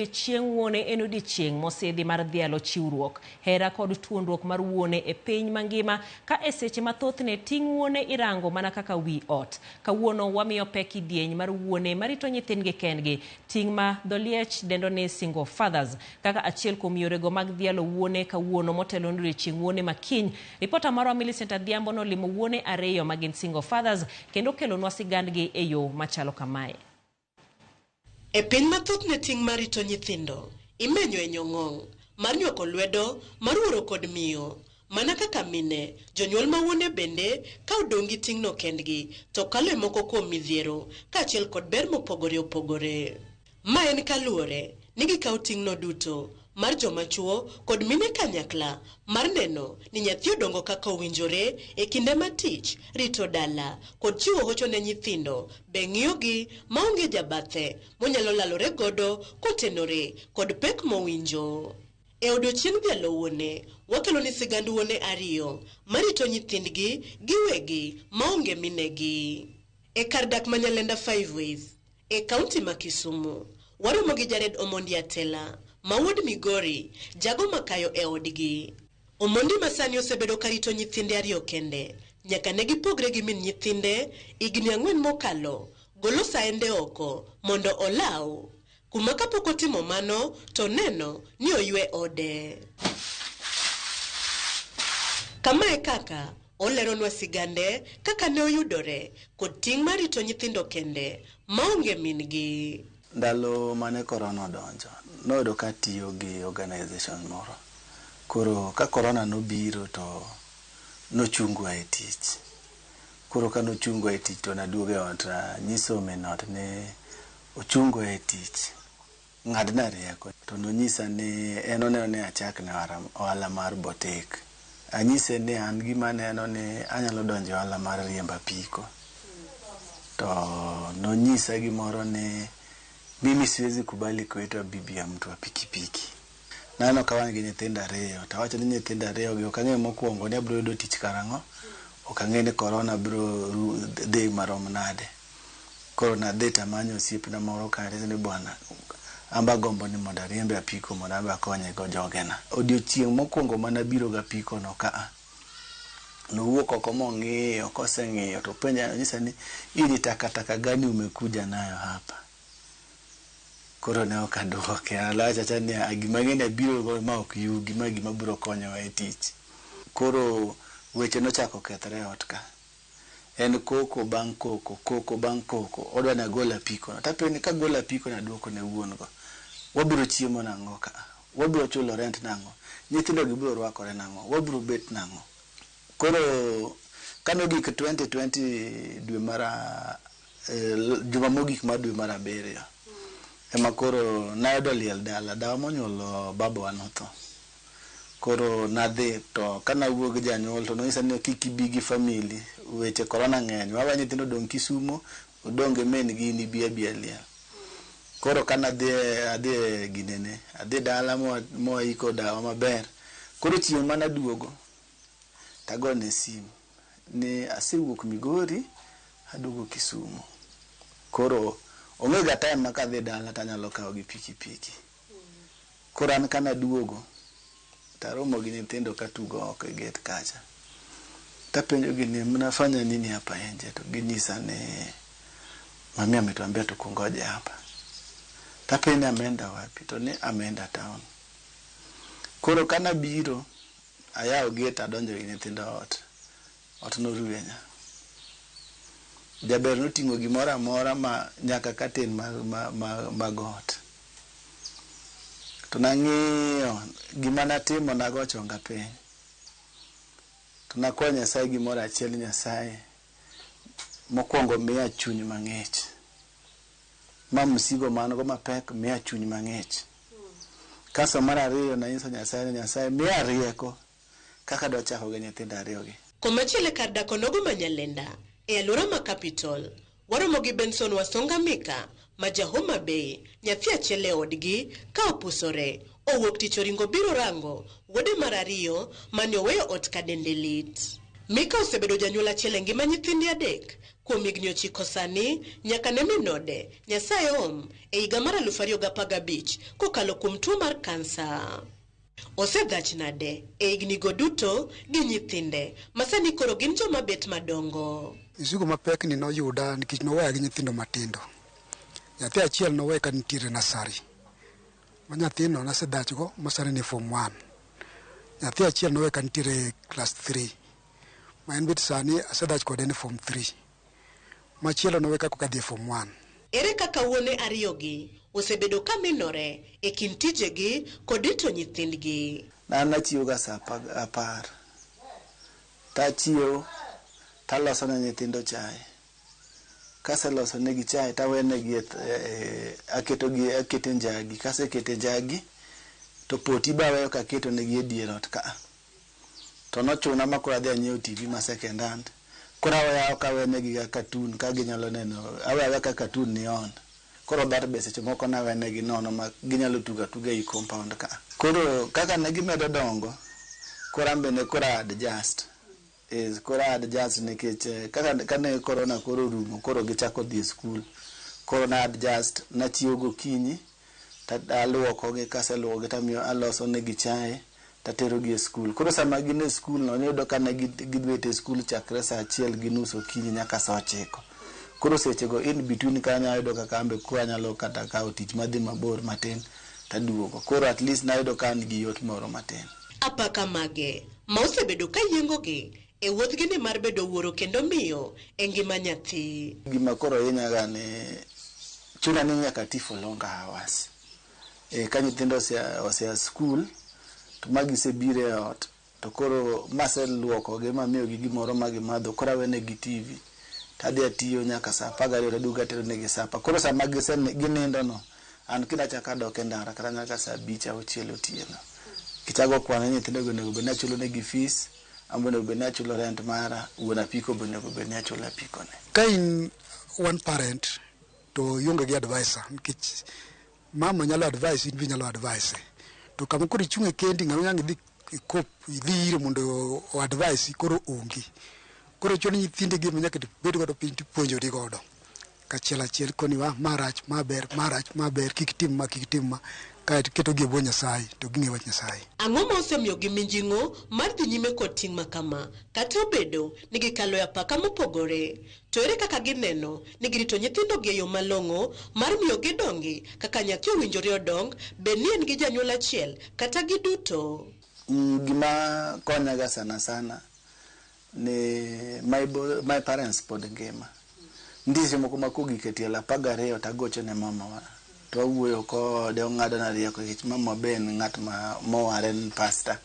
Chieng' wuone en odiechieng' mosidhi mar dhialo chiwruok, hera kod tuonruok mar wuone e piny mangima ka e seche mathothne ting' wuone irango mana kaka wi ot. Kawuono wamiyo pek kidieny mar wuone marito nyithindgi kendgi, ting' ma Dholiech dendo ni single fathers, kaka achiel kuom yorego mag dhialo wuone kawuono motelo ni odiechieng' wuone makiny. Ripota marwa Millicent Adhiambo nolimo wuone ariyo magin single fathers kendo kelonwa sigandgi e yo machalo kamae. E piny mathoth ne ting' marito nyithindo, imenyo e nyong'ong' mar nywako lwedo, mar wuoro kod miyo. Mana kaka mine, jonyuol ma wuone bende ka odong' gi ting'no kendgi, to kalo e moko kuom midhiero, kaachiel kod ber mopogore opogore. Ma en kaluwore ni gikawo ting'no duto mar joma chuo kod mine kanyakla mar neno ni nyathi odongo kaka owinjore e kinde ma tich, rito dala kod chiwo hocho ne nyithindo, be ng'iyogi maonge jabathe monyalo lalore godo kotenore kod pek mowinjo. E odiechieng' dhialo wuone, wakelo ni sigand wuone ariyo marito nyithindgi giwegi maonge minegi. E kar dak ma Nyalenda 5 Ways, e kaunti ma Kisumu, waromo gi Jared Omondi Atela, ma wuod Migori, jago makayo e odgi. Omondi masani osebedo karito nyithinde ariyo kende, nyaka ne gipogre gi min nyithinde higni 4 mokalo, golo saende oko mondo olaw, kuma kapok otimo mano to neno ni oywe ode. Kamae kaka oleronwa sigande kaka ne oyudore kod ting' marito nyithindo kende maonge mingi. Ndalo mane korona odonjo, noyudo ka tiyo gi organization moro. Koro ka korona nobiro to nochungwa e tich. Koro ka nochungwa e tich to naduogo e ot, nyiso min ot ni ochungwa e tich, ng'adna rieko. To nonyisa ni en oneno ni achak ne ohala mar botek. Anyise ni an gima neno ni anyalo donjo ohala mar riembo apiko. To nonyisa gimoro ni mimi siwezi kubali kuitwa bibi ya mtu wa pikipiki. Nano kawan gi nyithindo ariyo, to awacho ni nyithindo ariyo gi ok ang'e mokwongo ni abiro yudo tich karang'o, ok ang'e ni korona biro dhi marom nade. Koro nadhi tamanyo osiepna moro kare ni bwana, amba gombo ni mondo ariembe apiko mondo amba konye go jogena. Odiochieng' mokwongo mana biro ga apiko no ka nowuok oko mong'iyo, koseng'iyo to penja nyisa ni ili takataka gani umekuja nayo hapa. Koro ne ok aduoke, alacha ni gima ng'eni biro go ma ok yugi, ma gima biro konyowa e tich. Koro weche nochako kethre ot ka. En koko bang' koko, koko bang' koko, odwa na gola apiko. Tapeni ka gola apiko na duoko ne wuon go. Wabiro chiemo nang'o ka? Wabiro chulo rent nang'o? Nyithindo gi biro rwakore nang'o? Wabiro bet nang'o? Koro kanogik 2020 dwe mara juma mogik mar dwe mar 7. Ema koro nayudo liel dala, dawa monyuolo babawa notho. Koro nadhi to kanawuok gi janyuol to nonyisa ni kik ibi gi family, weche korona ng'eny. Wawa nyithindo odong' Kisumu, odong' e min gi ni bi liel. Koro adhi ginene, adhi dala moiko dawa maber. Koro chieng' mana duogo, tagone sim ni asewuok Migori, aduogo Kisumu. Koro onge ga time ma kadhi dala tanyalo kawo gi pikipiki. Koro an kana duogo, taromo gi nyithindo katugo oko e gate kacha. Tapenjo gi ni mnafanya nini hapa nje? To ginyisa ni mami ametuambia tukungoje hapa. Tapeni ameenda wapi? To ni ameenda town. Koro kana biro, ayawo gate adonjo gi nyithindo ot. Ot noruenya. Jaber noting'o gimoro amora ma nyaka katen mag ot. To nang'iyo gima natimo, nago chonga piny. To nakwayo Nyasaye gimoro achiel, Nyasaye mokwongo miya chuny mang'ich. Ma msigo man go mapek miya chuny mang'ich. Kaso mar ariyo nanyiso Nyasaye miya rieko kaka dochako gi nyithindo ariyo gi. Komachielo kar dak onogo ma Nyalenda, e alwora ma Capital, waromo gi Benson Wasonga Mika, ma Homa Bay, nyathi achiel e odgi ka opusore, owuok tich oringo biro rango wuode mar ariyo mane oweyo ot ka dende lit. Mika osebedo janyuol achiel e ngima nyithinde adek kuom higni 9 sani nyaka ne minode Nyasaye om e higa mar 2015 kokalo kuom tuo mar kansa. Osedhach nade e hignigo duto gi nyithinde masani koro gin joma bet madongo. Isigo mapek ni noyuda nikech noweya gi nyithindo matindo. Nyathi achiel nowe ka nitiere nasari. Ma nyathino nasedhachgo masani ni form 1. Nyathi achiel nowe ka nitiere class 3. Ma en bet sani asedhach kode ni form 3. Machielo nowe ka dhi form 1. Ere kaka wuone ariyogi osebedo ka minore e kind tijegi kod rito nyithindgi. Nan nachiwo ga sa 10. Tachiwo taloso ne nyithindo chai. Kaseloso negi chai tawenegi akete njagi. Kasekete njagi to poti baweyo kaketo negi e dier ot ka. To nochuna makoro adhi anyiewo TV ma second hand. Koro aweya kawenegi ga cartoon ka ginyalo neno. Aweya ka cartoon ni on. Koro bar be seche moko nawenegi nono ma ginyalo tuga i compound ka. Koro kaka ne gimedo dongo, koro ambe ne koro adjust. Koro adjust nikech kaka ne corona koro rumo, koro gichako dhi school. Koro na adjust, nachiwo gokinyi, aluokogi, kaseluokogi tamiyo aloso negi chai, taterogi e school. Koro sama gin e school no, niyudo ka ne gidwet e school chakre saa 1:30 okinyi nyaka saa 9. Koro sechego in between kanya ayudo kaka ambe kwa nyalo kata kao tich madhi mabor matin taduogo. Koro at least nayudo ka an gi yot moro matin. Apaka mage ma osebedo ka yiengogi e wuodhgi ni mar bedo wuoro kendo miyo e ngima nyathi. Gima koro hinyaga ni chuna ni nyaka ti for longer hours. Ka nyithindo osea school to magisebiro e ot to koro maseluokogi mamiyogi gimoro magimadho, koro awenegi TV. Tadhi atiyo nyaka saa 12 taduogo atero negi sapa. Koro sama ginindo no, an kidachaka dok e ndara kata nyaka saa 5-6 otieno. Kichago kwana nyithindo onego bed ni achulo negi fees, ambo onego bed ni achulo rent mara, wuon apiko onego bed ni achulo apikone. Ka in one parent to ionge gi advisor, nikech mama nyalo advise, in bi nyalo advise. To kama koro ichung' e kendi ng'ama nyang idhi ire mondo o advise koro ongi. Koro choni nyithindegi nyaka bed godo piny tipuonjori godo. Kachiel koni wa marach maber kik tim ma ka ketogi e bwo Nyasaye to ging'e wach Nyasaye. Ang'o ma osemiyogi minjing'o mar dhi nyime kod ting' makama kata obedo ni gikalo e apaka mopogore? To ere kaka gineno ni girito nyithindogi e yo malong'o mar miyo gidongi kaka nyathi owinjore odong, bed ni en gi janyuol achiel kata giduto? Gima konyaga sana ni my parents pod ngima. Ndise moko makogik e tielo 12 tagocho ne mama wa. To awuoyo kode, ong'ado na rieko nikech mama ben ng'at ma moware en pastor.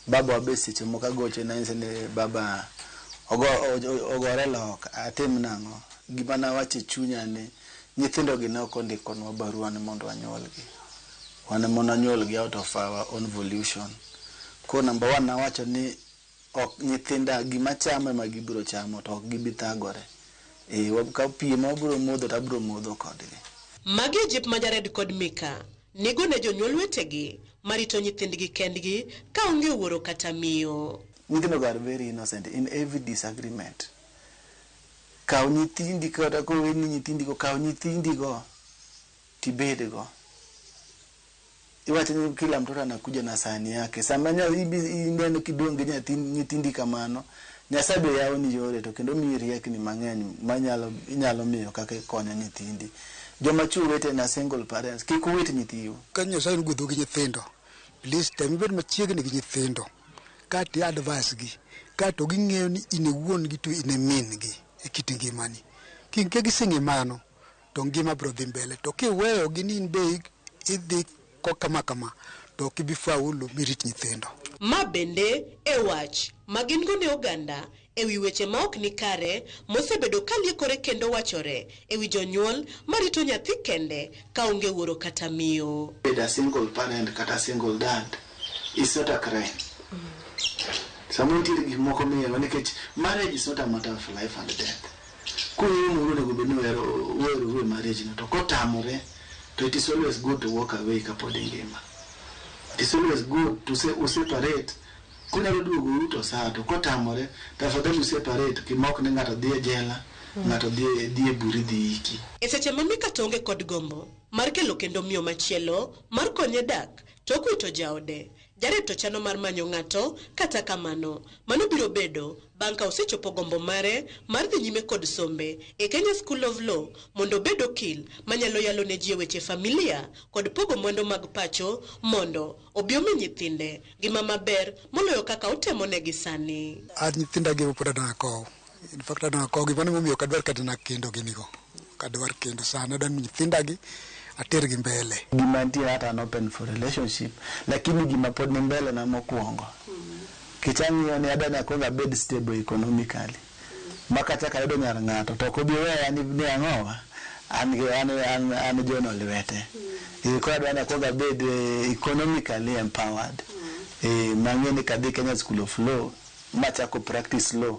Baba be seche moko agocho na nse ni baba ogore lok atim nang'o. Gima nawacho e chunya ni nyithindo gi ne ok ondikonwa barua ni mondo anyuolgi. Wan ema nanyuolgi out of our own volition. Ko number 1 nawacho ni ok nyithinda gima chamo ema gibiro chamo to ok gibi thagore. Ka piem mabiro modho tabiro modho kodgi. Magi jip majared kod Mika nigo ne jonyuol wetegi marito nyithindgi kendgi ka onge wuoro kata miyo. Nyithindo are very innocent in every disagreement. Kaw nyithindi kata ko weni nyithindi go kaw nyithindi go tibedgo. Iwacho ni kila mtoto anakuja na sahani yake. Sama neno kidonge nyithindi kamano, Nyasaye be yawoni yore to kendo miyi riekni mang'eny inyalo miyo kaka konyo nyithindi. Joma chuo wete na single parents, kik uwit nyithiu. Ka Nyasaye gwedho gi nyithindo, please tem ibed machiegni gi nyithindo. Ka ti advice gi, ka to ging'eyo ni in wuon gi to in min gi e kit ngimani. Kinke giseng'e mano, to ngima biro dhi mbele. To kiweyo gi ni in be idhi kama to kibifaulu mirit nyithindo. Ma bende e wach magin go ne oganda ewi weche ma ok ni kare mosebedo kaliekore kendo wachore ewi jonyuol marito nyathi kende ka onge wuoro kata miyo. A single parent kata single dad is not a crime. Someone tell you moko miyo nikech marriage is not a matter of life and death. Kuyo muru nego benu wero marriage no to kotamore to it is always good to walk away kapod ngima. It is always good to separate kunyalo duogo to saa to kotamore tafadhali separate kimok ne ng'ato dhi e jela ng'ato dhi e buri dhi iki. E seche ma Mika Tonge kod gombo mar kelo kendo miyo machielo mar konye dak to kwito jaode, Jared to chano mar manyo ng'ato kata kamano mano biro bedo bang' ka osechopo gombo mare mar dhi nyime kod sombe e Kenya School of Law mondo bed okil manyalo yalo ne ji weche familia kod pogo mwendo mag pacho mondo obi omi nyithinde ngima maber moloyo kaka otemo negi sani. Nyithinda gi pod adwa kow. In fact adwa kow gimane momiyo kadwar kata na kendo ginigo. Kadwar kendo sana dan nyithinda gi ater gi mbele. Gima nitie hata an open for relationship lakini gima pod ni mbele na mokwongo. Kichang'iyo ni adwa nakonga bed stable economically. Makata ka yudo nyar ng'ato to ko bi weya ni ang'owa an jono lwete. Ko adwa nakonga bed economically empowered. Mang'eni kadhi Kenya School of Law machako practice law.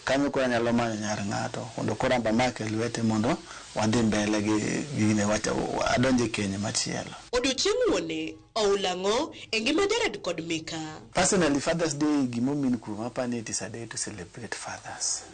Kanyo ko nyalo manyo nyar ng'ato mondo koramba make lwete mondo wadhi mbele gi wacha adonje Kenya machielo. Odiochieng' wuone oulang'o e ngima Jared kod Mika. Personally, Father's Day gimomin kuom apani it is a day to celebrate fathers.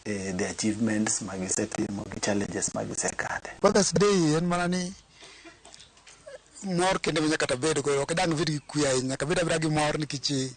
The achievements magisetimo gi challenges magisekade. Father's Day en mana ni mor kende nyaka tabed go ok dang vid gi kuya nyaka bed abira gi mor nikech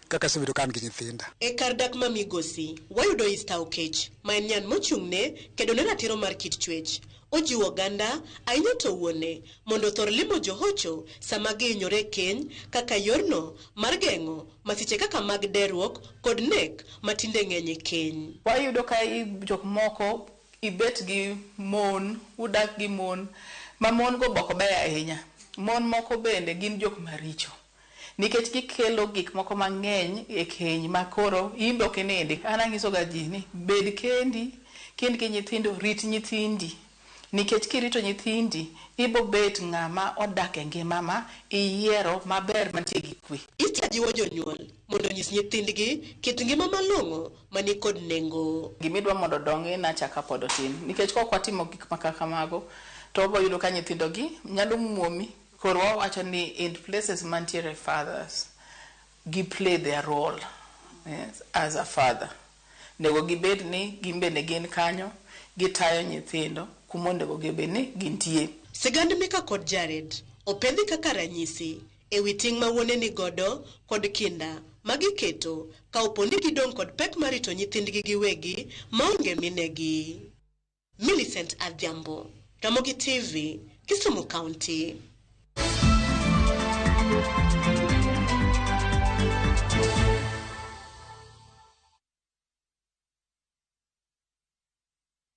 kaka sebedo kan gi nyithinda. E kar dak ma Migosi wayudo Easter Okech ma en nyan mochung'ne kedo ne ratiro mar kit chwech. Ojiwo oganda ahinya to wuone mondo thor limo johocho sama gihinyore keny kaka yorno mar geng'o masiche kaka mag derruok kod nek matinde ng'eny e keny. Wayudo ka jok moko ibet gi mon, udak gi mon, ma mon go boko beyo ahinya. Mon moko bende gin jok maricho. Nikech gikelo gik moko mang'eny e keny makoro imbe ok inindi. An ang'iso ga ji ni bed kendi gi nyithindo, rit nyithindi. Nikech kirito nyithindi ibo bet ng'ama odak e ngima ma iyiero maber mantie gi kwe. Ita jiwo jonyuol mondo nyis nyithindgi kit ngima malong'o mani kod nengo. Gimidwa mondo dongi na chaka pod tin. Nikech kok watimo gik makaka mago to obo yudo ka nyithindo gi nyalo muomi. Koro wawacho ni in places mantiere fathers gi play their role, yes, as a father. Nego gibed ni gimbe ne gin kanyo gitayo nyithindo kumondo gibed ni gintie. Sigand Mika kod Jared opedhi kaka ranyisi e wi ting' ma wuone ni godo kod kinda magiketo ka oponi gidong' kod pek marito nyithindgi giwegi maonge minegi. Millicent Adhiambo, Ramogi TV, Kisumu County.